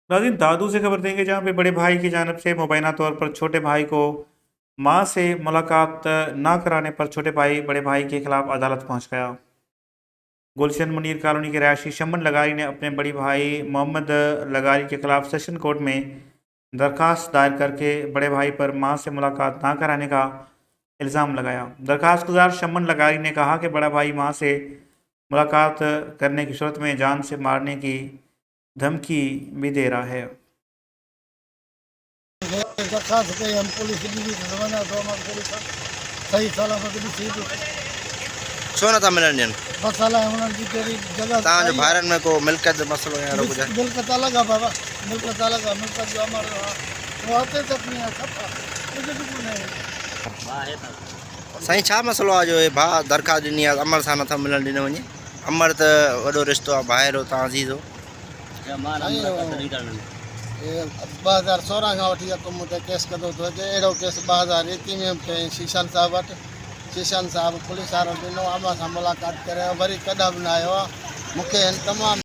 नाज़रीन, दादू से खबर देंगे जहां पे बड़े भाई की जानिब से मुबैना तौर पर छोटे भाई को मां से मुलाकात ना कराने पर छोटे भाई बड़े भाई के खिलाफ अदालत पहुंच गया। गुलशन मुनीर कॉलोनी के रहायशी शमन लगारी ने अपने बड़ी भाई मोहम्मद लगारी के खिलाफ सेशन कोर्ट में दरखास्त दायर करके बड़े भाई पर मां से मुलाकात ना कराने का इल्ज़ाम लगाया। दरखास्त गुजार शमन लगारी ने कहा कि बड़ा भाई मां से मुलाकात करने की सूरत में जान से मारने की धमकी भी दे रहा है। दरखास्त कई हम पुलिस वञा थो सही सलामत ॾिसी छो नथा मिलनि ॾियनि? मसाला हुननि जी कहिड़ी जॻह तव्हांजे भाइरनि में को मिल्कियत जो मसइलो या अहिड़ो कुझु आहे? मिल्कियत अलॻि आहे बाबा, मिल्कियत अलॻि आहे, मिल्कियत जो अमर आहे उहो हथे तक नहीं आहे, खपा कुझु बि कोन्हे। साईं, छा मसइलो आहे जो हे भाउ दरख़्वास्त ॾिनी आहे अमर सां नथा मिलणु ॾिनो वञे? अमर त वॾो रिश्तो आहे, भाइर हो, तव्हां अज़ीज़ हो। 2016 खां वठी मूं ते केस कंदो थो अचे। अहिड़ो केस 2021 में बि कयईं शीशन साहिब वटि। शीशन साहिब पुलिस वारो ॾिनो, अमां सां मुलाक़ात करे वरी कॾहिं बि न आयो आहे। मूंखे तमामु